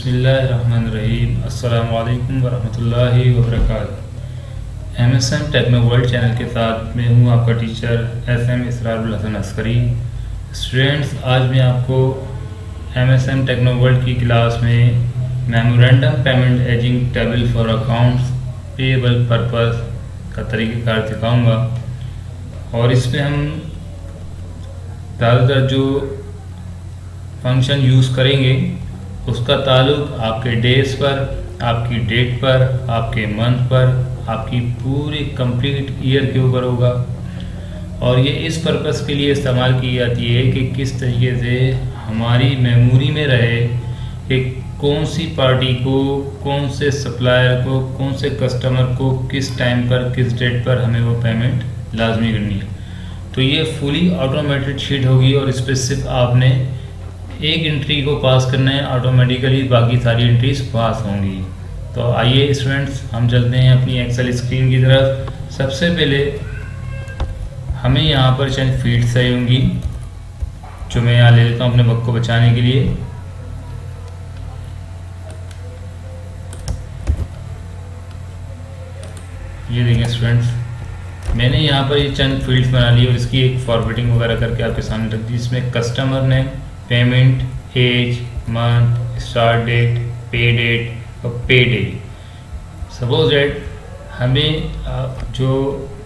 बिस्मिल्लाहिर्रहमानिर्रहीम। अस्सलामु अलैकुम वरहमतुल्लाहि वबरकातुहू। MSM टेक्नो वर्ल्ड चैनल के साथ मैं हूँ आपका teacher SM Israrul Hasan Askari. Students, आज मैं आपको MSM टेक्नो वर्ल्ड की क्लास में memorandum payment ageing table for accounts payable purpose का तरीक़ेकार सिखाऊंगा। और इसमें हम ज़्यादातर जो फंक्शन यूज़ करेंगे उसका ताल्लुक आपके डेज पर, आपकी डेट पर, आपके मंथ पर, आपकी पूरी कंप्लीट ईयर के ऊपर होगा। और ये इस पर्पस के लिए इस्तेमाल की जाती है कि किस तरीके से हमारी मेमोरी में रहे कि कौन सी पार्टी को, कौन से सप्लायर को, कौन से कस्टमर को किस टाइम पर, किस डेट पर हमें वो पेमेंट लाजमी करनी है। तो ये फुली ऑटोमेटेड शीट होगी और इस पर सिर्फ आपने एक एंट्री को पास करना है, ऑटोमेटिकली बाकी सारी एंट्रीज पास होंगी। तो आइए स्टूडेंट्स, हम चलते हैं अपनी एक्सेल स्क्रीन की तरफ। सबसे पहले हमें यहाँ पर चंद फील्ड्स चाहिए होंगी जो मैं यहाँ ले लेता हूँ अपने वक्त को बचाने के लिए। ये देखें स्टूडेंट्स, मैंने यहाँ पर ये चंद फील्ड्स बना ली और इसकी एक फॉर्मेटिंग वगैरह करके आपके सामने रख दी। इसमें customer name, payment, age, month, start date, pay date और पे डेट। सपोज डेट हमें जो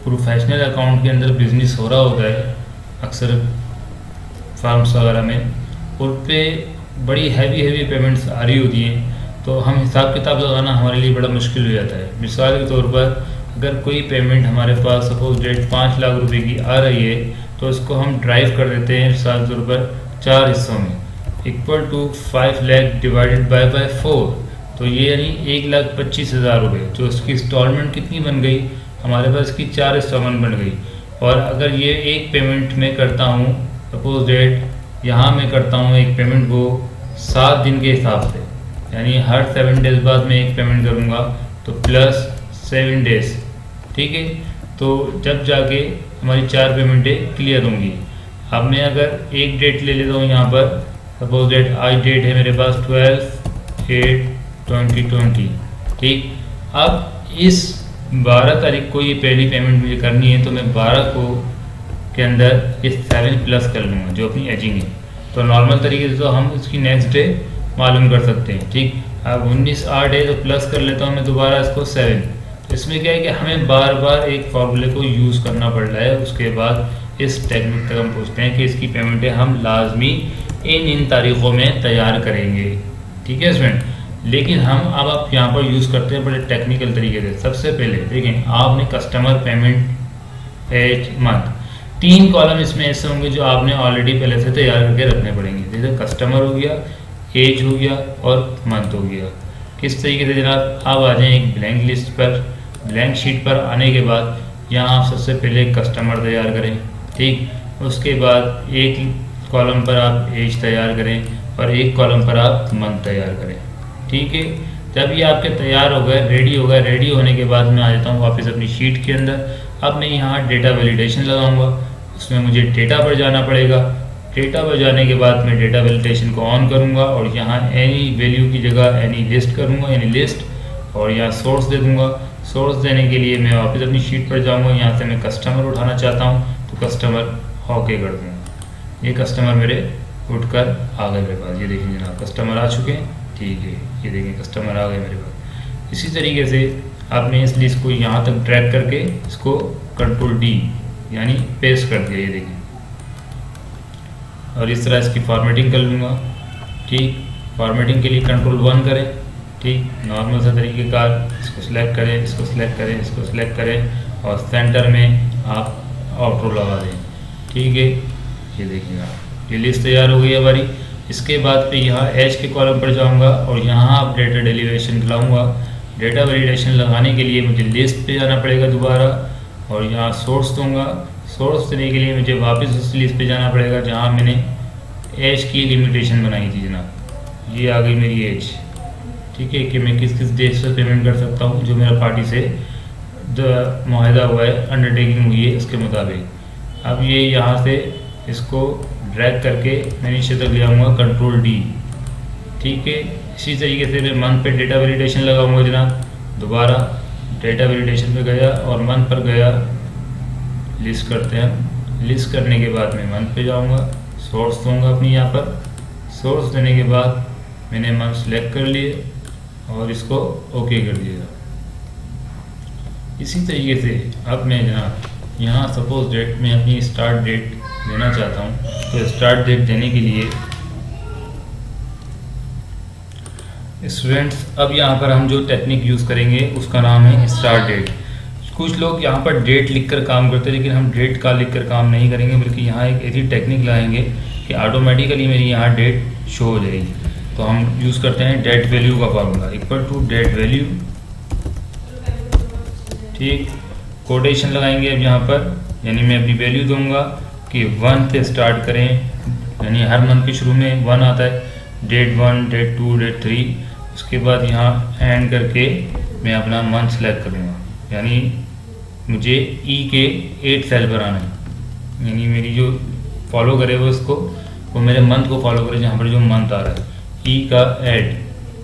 प्रोफेशनल अकाउंट के अंदर बिजनेस हो रहा होता है अक्सर फार्म्स वगैरह में, उन पे बड़ी हैवी पेमेंट्स आ रही होती हैं, तो हम हिसाब किताब लगाना हमारे लिए बड़ा मुश्किल हो जाता है। मिसाल के तौर पर अगर कोई पेमेंट हमारे पास सपोज डेट 5 लाख रुपए की आ रही है तो इसको हम ड्राइव कर देते हैं मिसाल के तौर पर 4 हिस्सों में, equal to 5 lakh divided by 4। तो ये यानी 1,25,000 रुपये, जो इसकी इंस्टॉलमेंट कितनी बन गई हमारे पास, की 4 इंस्टॉलमेंट बन गई। और अगर ये एक पेमेंट में करता हूँ सपोज डेट यहाँ मैं करता हूँ एक पेमेंट को 7 दिन के हिसाब से, यानी हर 7 डेज बाद मैं एक पेमेंट करूँगा, तो प्लस 7 डेज, ठीक है। तो जब जाके हमारी 4 पेमेंटें क्लियर होंगी। अब मैं अगर एक डेट ले लेता हूँ यहाँ पर, सपोज डेट आज डेट है मेरे पास 12/8/2020, ठीक। अब इस 12 तारीख को ये पहली पेमेंट मुझे करनी है, तो मैं 12 को के अंदर इस 7 प्लस कर लूँगा जो अपनी एजिंग है। तो नॉर्मल तरीके से तो हम इसकी नेक्स्ट डे मालूम कर सकते हैं, ठीक। अब 19/8 है तो प्लस कर लेता हूँ मैं दोबारा इसको 7। तो इसमें क्या है कि हमें बार बार एक फॉर्मूले को यूज़ करना पड़ रहा है। उसके बाद इस टेक्निक तक हम पूछते हैं कि इसकी पेमेंटें हम लाजमी इन तारीख़ों में तैयार करेंगे, ठीक है स्टूडेंट। लेकिन हम अब आप यहाँ पर यूज़ करते हैं बड़े टेक्निकल तरीके से। सबसे पहले देखें, आपने customer, payment, age, month, 3 column इसमें ऐसे होंगे जो आपने ऑलरेडी पहले से तैयार करके रखने पड़ेंगे। जैसे कस्टमर हो गया, एज हो गया और मंथ हो गया। किस तरीके से जनाब, आप आ जाएँ एक ब्लैंक लिस्ट पर, ब्लैंक शीट पर आने के बाद यहाँ आप सबसे पहले कस्टमर तैयार करें, ठीक। उसके बाद एक कॉलम पर आप एज तैयार करें और एक कॉलम पर आप मंथ तैयार करें, ठीक है। जब ये आपके तैयार हो गए, रेडी हो गए, रेडी होने के बाद मैं आ जाता हूँ वापस अपनी शीट के अंदर। अब मैं यहाँ डेटा वैलिडेशन लगाऊंगा, उसमें मुझे डेटा पर जाना पड़ेगा। डेटा पर जाने के बाद मैं डेटा वैलिडेशन को ऑन करूँगा और यहाँ एनी वैल्यू की जगह एनी लिस्ट करूँगा, एनी लिस्ट, और यहाँ सोर्स दे दूँगा। सोर्स देने के लिए मैं वापस अपनी शीट पर जाऊँगा, यहाँ से मैं कस्टमर उठाना चाहता हूँ तो कस्टमर ओके कर दूँगा। ये कस्टमर मेरे उठकर आ गए मेरे पास। ये देखिए जनाब, कस्टमर आ चुके हैं, ठीक है। ये देखिए कस्टमर आ गए मेरे पास। इसी तरीके से आपने इस लिस्ट को यहाँ तक ड्रैग करके इसको कंट्रोल D यानी पेस्ट कर दिया, ये देखिए। और इस तरह इसकी फॉर्मेटिंग कर लूँगा, ठीक। फॉर्मेटिंग के लिए कंट्रोल 1 करें, ठीक। नॉर्मल सा तरीक़ेकार, इसको सिलेक्ट करें, इसको सिलेक्ट करें, इसको सिलेक्ट करें और सेंटर में आप आउटरो लगा दें, ठीक है। ये देखिएगा ये लिस्ट तैयार हो गई है हमारी। इसके बाद फिर यहाँ एज के कॉलम पर जाऊँगा और यहाँ आप डेटा डेलीवेशन लगाऊँगा। डेटा वैलिडेशन लगाने के लिए मुझे लिस्ट पे जाना पड़ेगा दोबारा और यहाँ सोर्स दूँगा। सोर्स देने के लिए मुझे वापस उस लिस्ट पे जाना पड़ेगा जहाँ मैंने एज की लिमिटेशन बनाई थी जनाब। ये आ गई मेरी एज, ठीक है, कि मैं किस किस डेट से पेमेंट कर सकता हूँ जो मेरा पार्टी से मुआहदा हुआ है, अंडरटेकिंग हुई है उसके मुताबिक। अब ये यहाँ से इसको ड्रैग करके मैं नीचे तक ले आऊँगा कंट्रोल D, ठीक है। इसी तरीके से मैं मंथ पे डेटा वैलिडेशन लगाऊंगा जनाब। दोबारा डेटा वैलिडेशन पे गया और मंथ पर गया, लिस्ट करते हैं। लिस्ट करने के बाद मैं मंथ पे जाऊंगा, सोर्स दूंगा अपनी यहाँ पर। सोर्स देने के बाद मैंने मंथ सेलेक्ट कर लिए और इसको ओके कर दिया। इसी तरीके से अब मैं जनाब यहाँ सपोज डेट में अपनी स्टार्ट डेट देना चाहता हूँ, तो स्टार्ट डेट देने के लिए स्टूडेंट्स अब यहाँ पर हम जो टेक्निक यूज़ करेंगे उसका नाम है स्टार्ट डेट। कुछ लोग यहाँ पर डेट लिखकर काम करते हैं, लेकिन हम डेट का लिखकर काम नहीं करेंगे, बल्कि यहाँ एक ऐसी टेक्निक लाएंगे कि ऑटोमेटिकली मेरी यहाँ डेट शो हो जाएगी। तो हम यूज़ करते हैं डेट वैल्यू का formula equal to date value, ठीक। कोटेशन लगाएंगे अब यहाँ पर, यानी मैं अपनी वैल्यू दूंगा कि 1 से स्टार्ट करें, यानी हर मंथ के शुरू में 1 आता है, डेट 1, डेट 2, डेट 3। उसके बाद यहाँ एंड करके मैं अपना मंथ सेलेक्ट करूँगा, यानी मुझे ई के 8 सेल पर आना है, यानी मेरी जो फॉलो करे वो उसको, वो मेरे मंथ को फॉलो करे जहाँ पर जो मंथ आ रहा है। ई का ऐड,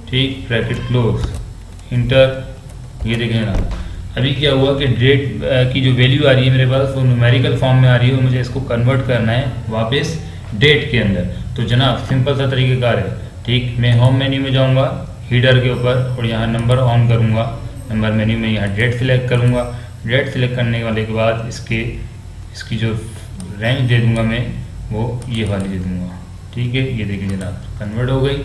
ठीक, ब्रैकेट क्लोज, इंटर। ये देखें ना अभी क्या हुआ कि डेट की जो वैल्यू आ रही है मेरे पास वो न्यूमेरिकल फॉर्म में आ रही है, और मुझे इसको कन्वर्ट करना है वापस डेट के अंदर। तो जनाब सिंपल सा तरीक़ेकार है, ठीक। मैं होम मेन्यू में जाऊँगा, हीडर के ऊपर, और यहाँ नंबर ऑन करूँगा। नंबर मेन्यू में यहाँ डेट सिलेक्ट करूँगा। डेट सिलेक्ट करने वाले के बाद इसकी जो रेंज दे दूँगा मैं, वो ये वाली दे दूँगा, ठीक है। ये देखिए जनाब कन्वर्ट हो गई।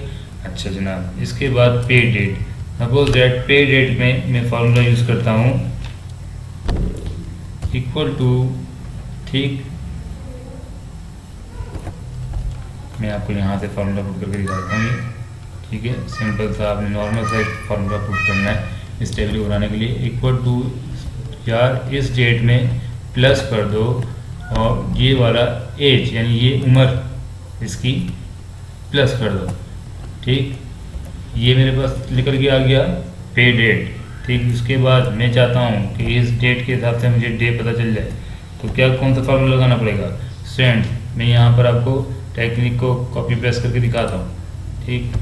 अच्छा जनाब, इसके बाद पे date, suppose date pay date में मैं फार्मूला यूज़ करता हूँ इक्वल टू, ठीक, मैं आपको यहाँ से फार्मूला पुट करके दिखाता हूँ, ठीक है। सिंपल सा आपने नॉर्मल सा एक फार्मूला पुट करना है इस टेबल को बनाने के लिए। इक्वल टू, यार इस डेट में प्लस कर दो और ये वाला एज, यानी ये उम्र इसकी प्लस कर दो, ठीक। ये मेरे पास निकल के आ गया पे डेट, ठीक। उसके बाद मैं चाहता हूँ कि इस डेट के हिसाब से मुझे डे पता चल जाए, तो क्या कौन सा फार्मूला लगाना पड़ेगा? स्टूडेंट मैं यहाँ पर आपको टेक्निक को कॉपी पेस्ट करके दिखाता हूँ, ठीक।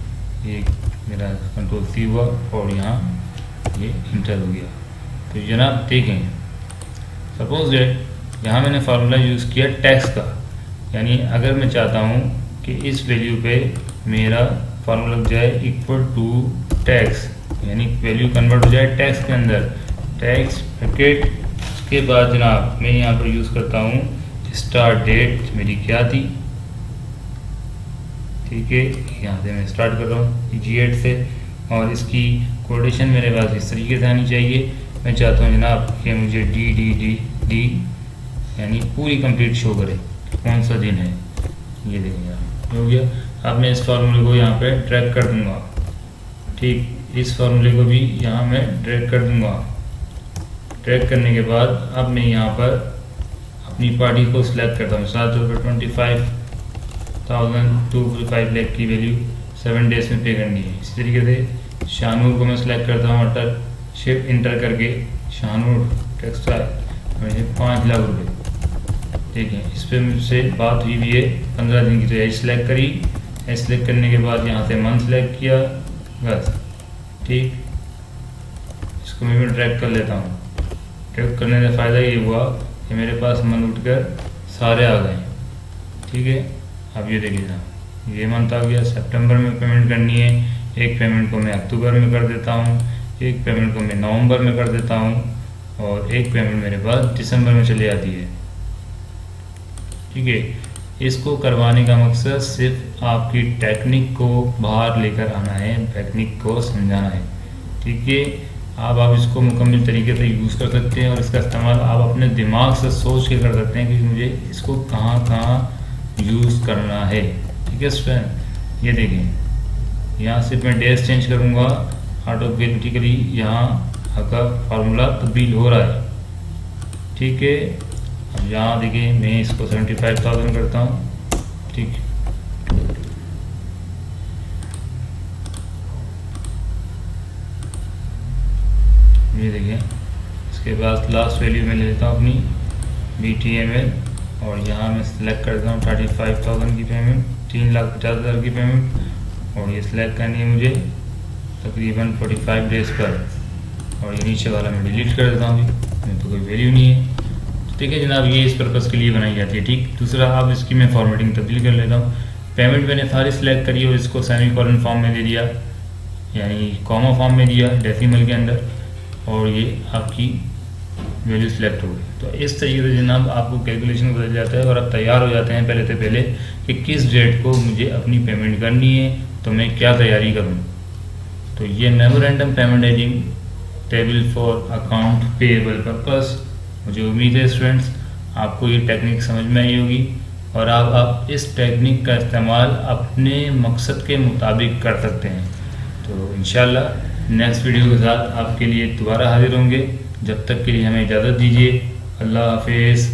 ये मेरा कंट्रोल सी हुआ और यहाँ ये इंटर हो गया। तो जनाब देखें, सपोज डेट यहाँ मैंने फार्मूला यूज़ किया टैक्स का, यानी अगर मैं चाहता हूँ कि इस वैल्यू पे मेरा फार्मूला लग जाए इक्वल टू टैक्स, यानी वैल्यू कन्वर्ट हो जाए टैक्स के अंदर, टैक्स ब्रैकेट। उसके बाद जनाब मैं यहाँ पर यूज़ करता हूँ स्टार्ट डेट मेरी क्या थी, ठीक है। यहाँ से मैं स्टार्ट कर रहा हूँ G8 से, और इसकी कोटेशन मेरे पास इस तरीके से आनी चाहिए। मैं चाहता हूँ जनाब कि मुझे डी यानी पूरी कंप्लीट शो करे कौन सा दिन है। ये देखिए हो गया। अब मैं इस फार्मूले को यहाँ पे ड्रैग कर दूँगा, ठीक। इस फार्मूले को भी यहाँ मैं ड्रैग कर दूँगा। ड्रैग करने के बाद अब मैं यहाँ पर अपनी पार्टी को सिलेक्ट करता हूँ। 7,25,245 लाख की वैल्यू 7 डेज में पे करनी है। इसी तरीके से शाहनूर को मैं सिलेक्ट करता हूँ, अटर शिफ्ट इंटर करके शाहनूर टेक्सटाइल मुझे 5 लाख रुपये, ठीक है। इस पर मुझसे बात हुई भी है 15 दिन की, तो एज सेलेक्ट करी। एज सेलेक्ट करने के बाद यहाँ से मंथ सेलेक्ट किया, बस, ठीक। इसको मैं ड्रैग कर लेता हूँ। ड्रैग करने से फ़ायदा ये हुआ कि मेरे पास मंथ उठकर सारे आ गए, ठीक है। अब ये देखिए ना, ये मंथ आ गया। सितंबर में पेमेंट करनी है, एक पेमेंट को मैं अक्टूबर में कर देता हूँ, एक पेमेंट को मैं नवंबर में कर देता हूँ, और एक पेमेंट मेरे पास दिसंबर में चली आती है, ठीक है। इसको करवाने का मकसद सिर्फ आपकी टेक्निक को बाहर लेकर आना है, टेक्निक को समझाना है, ठीक है। आप इसको मुकम्मल तरीके से यूज़ कर सकते हैं, और इसका इस्तेमाल आप अपने दिमाग से सोच के कर सकते हैं कि मुझे इसको कहाँ कहाँ यूज़ करना है, ठीक है स्टूडेंट। ये देखें, यहाँ सिर्फ मैं डेज चेंज करूँगा, ऑटोमेटिकली यहाँ आपका फार्मूला तब्दील हो रहा है, ठीक है। अब यहाँ देखिए मैं इसको 75,000 करता हूँ, ठीक। ये देखिए, इसके बाद लास्ट वैल्यू में ले लेता हूँ अपनी BTML, और यहाँ मैं सिलेक्ट करता हूँ 35,000 की पेमेंट, 3,50,000 की पेमेंट, और ये सिलेक्ट करनी है मुझे तकरीबन 45 डेज़ पर, और ये नीचे वाला मैं डिलीट कर देता हूँ, अभी तो कोई वैल्यू नहीं है। तो ठीक है जनाब, ये इस पर्पज़ के लिए बनाई जाती है। ठीक, दूसरा अब इसकी मैं फॉर्मेटिंग तब्दील कर लेता हूँ। पेमेंट मैंने सारी सिलेक्ट करी और इसको सेमीकोलन फॉर्म में दे दिया, यानी कॉमा फॉर्म में दिया डेसिमल के अंदर, और ये आपकी वैल्यू सिलेक्ट हो गई। तो इस तरीके से जनाब आपको कैलकुलेशन बदल जाता है और आप तैयार हो जाते हैं पहले से पहले कि किस डेट को मुझे अपनी पेमेंट करनी है, तो मैं क्या तैयारी करूँ। तो ये memorandum payment ageing table for account payable purpose, मुझे उम्मीद है स्टूडेंट्स आपको ये टेक्निक समझ में आई होगी और आप इस टेक्निक का इस्तेमाल अपने मकसद के मुताबिक कर सकते हैं। तो इंशाल्लाह नेक्स्ट वीडियो के साथ आपके लिए दोबारा हाजिर होंगे। जब तक के लिए हमें इजाज़त दीजिए। अल्लाह हाफिज़।